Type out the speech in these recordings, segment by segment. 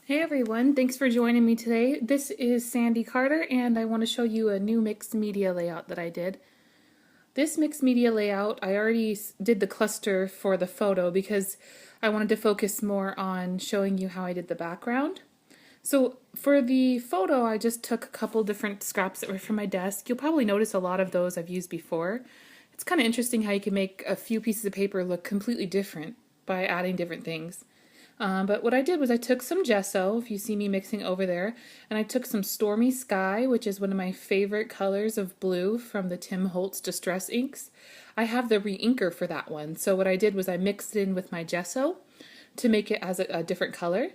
Hey everyone, thanks for joining me today. This is Sandy Carter and I want to show you a new mixed media layout that I did. This mixed media layout, I already did the cluster for the photo because I wanted to focus more on showing you how I did the background. So for the photo, I just took a couple different scraps that were from my desk. You'll probably notice a lot of those I've used before. It's kind of interesting how you can make a few pieces of paper look completely different by adding different things. But what I did was I took some gesso, if you see me mixing over there, and I took some Stormy Sky, which is one of my favorite colors of blue from the Tim Holtz Distress inks. I have the re-inker for that one, so what I did was I mixed it in with my gesso to make it as a different color.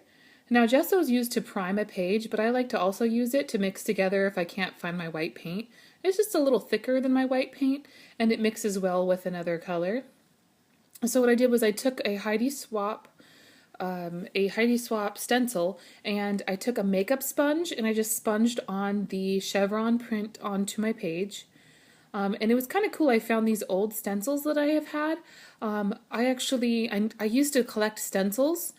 Now gesso is used to prime a page, but I like to also use it to mix together if I can't find my white paint. It's just a little thicker than my white paint, and it mixes well with another color. So what I did was I took a Heidi Swapp stencil, and I took a makeup sponge and I just sponged on the chevron print onto my page. And it was kind of cool. I found these old stencils that I have had. I used to collect stencils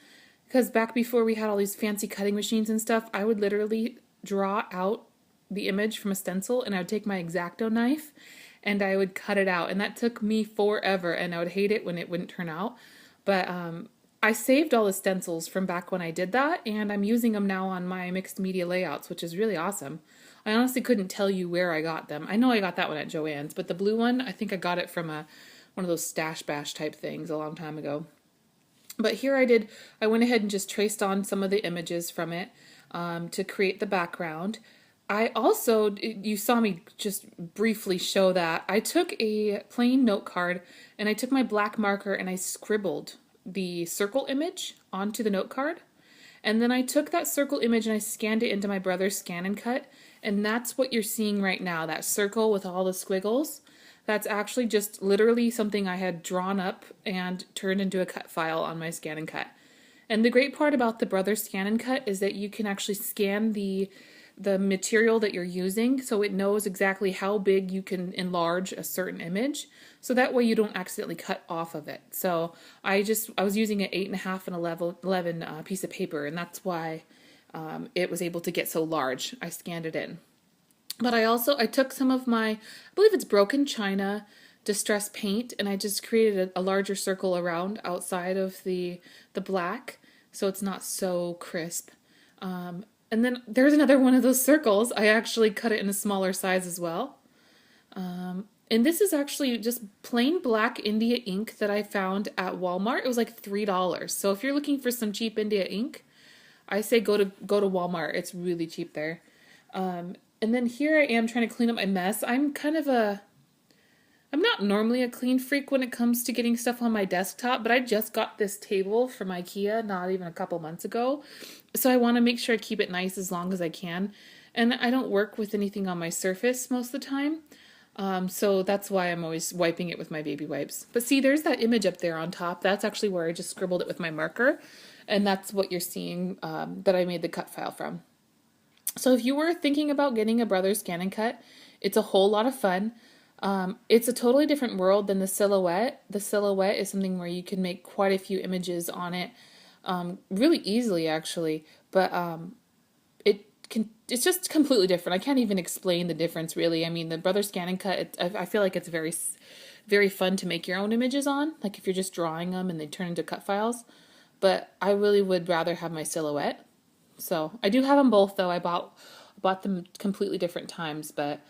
because back before we had all these fancy cutting machines and stuff, I would literally draw out the image from a stencil and I would take my X-Acto knife and I would cut it out. And that took me forever and I would hate it when it wouldn't turn out. But I saved all the stencils from back when I did that, and I'm using them now on my mixed media layouts, which is really awesome. I honestly couldn't tell you where I got them. I know I got that one at Joann's, but the blue one, I think I got it from one of those Stash Bash type things a long time ago. But here I went ahead and just traced on some of the images from it to create the background. I also, you saw me just briefly show that, I took a plain note card and I took my black marker and I scribbled the circle image onto the note card. And then I took that circle image and I scanned it into my brother's Scan and Cut. And that's what you're seeing right now, that circle with all the squiggles. That's actually just literally something I had drawn up and turned into a cut file on my Scan and Cut. And the great part about the Brother's Scan and Cut is that you can actually scan the material that you're using so it knows exactly how big you can enlarge a certain image, so that way you don't accidentally cut off of it. So I was using an 8.5 and 11 piece of paper, and that's why it was able to get so large. I scanned it in. But I took some of my, I believe it's broken china distress paint, and I just created a larger circle around outside of the black so it's not so crisp. And then there's another one of those circles. I actually cut it in a smaller size as well. And this is actually just plain black India ink that I found at Walmart. It was like $3. So if you're looking for some cheap India ink, I say go to Walmart. It's really cheap there. And then here I am trying to clean up my mess. I'm not normally a clean freak when it comes to getting stuff on my desktop, but I just got this table from IKEA not even a couple months ago. So I want to make sure I keep it nice as long as I can. And I don't work with anything on my surface most of the time. So that's why I'm always wiping it with my baby wipes. But see, there's that image up there on top. That's actually where I just scribbled it with my marker. And that's what you're seeing that I made the cut file from. So if you were thinking about getting a Brother's Scan and Cut, it's a whole lot of fun. It's a totally different world than the silhouette. The silhouette is something where you can make quite a few images on it really easily, actually. But it's just completely different. I can't even explain the difference, really. I mean, the Brother Scan and Cut, I feel like it's very, very fun to make your own images on, like if you're just drawing them and they turn into cut files. But I really would rather have my silhouette. So I do have them both, though. I bought them completely different times, but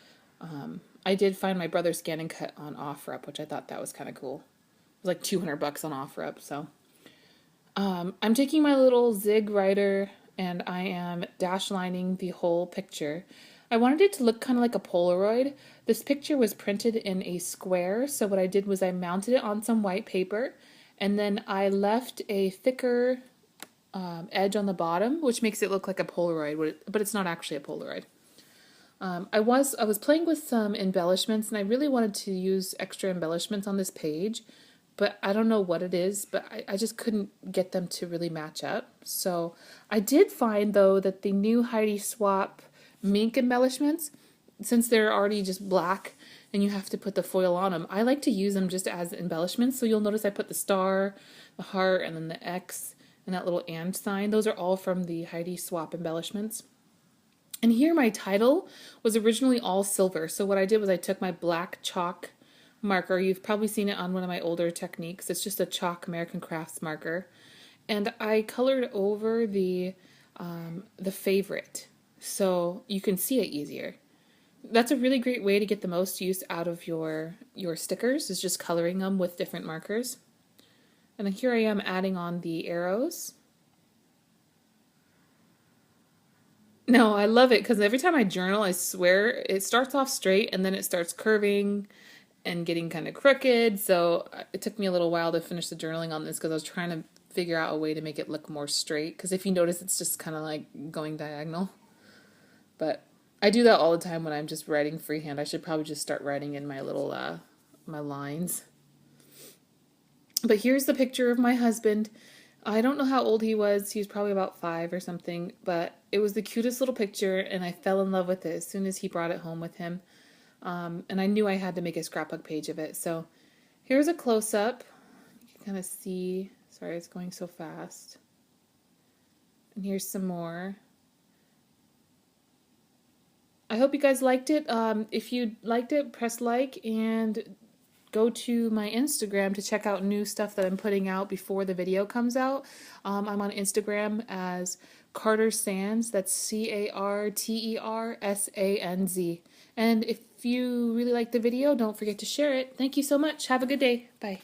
I did find my Brother Scan and Cut on OfferUp, which I thought that was kind of cool. It was like $200 on OfferUp. So I'm taking my little Zig writer and I am dash lining the whole picture. I wanted it to look kind of like a Polaroid. This picture was printed in a square, so what I did was I mounted it on some white paper, and then I left a thicker edge on the bottom, which makes it look like a Polaroid, but it's not actually a Polaroid. I was playing with some embellishments, and I really wanted to use extra embellishments on this page, but I don't know what it is, but I just couldn't get them to really match up. So I did find, though, that the new Heidi Swapp mink embellishments, since they're already just black and you have to put the foil on them, I like to use them just as embellishments. So you'll notice I put the star, the heart, and then the X, and that little and sign. Those are all from the Heidi Swap embellishments. And here my title was originally all silver. So what I did was I took my black chalk marker. You've probably seen it on one of my older techniques. It's just a chalk American Crafts marker. And I colored over the favorite so you can see it easier. That's a really great way to get the most use out of your stickers, is just coloring them with different markers. And then here I am adding on the arrows. No, I love it because every time I journal, I swear it starts off straight and then it starts curving and getting kind of crooked. So it took me a little while to finish the journaling on this because I was trying to figure out a way to make it look more straight. Because if you notice, it's just kind of like going diagonal. But I do that all the time when I'm just writing freehand. I should probably just start writing in my little my lines. But here's the picture of my husband. I don't know how old he was. He was probably about 5 or something, but it was the cutest little picture, and I fell in love with it as soon as he brought it home with him. And I knew I had to make a scrapbook page of it. So here's a close-up. You can kind of see. Sorry, it's going so fast. And here's some more. I hope you guys liked it. If you liked it, press like and go to my Instagram to check out new stuff that I'm putting out before the video comes out. I'm on Instagram as Carter Sands. That's CarterSanz. And if you really like the video, don't forget to share it. Thank you so much. Have a good day. Bye.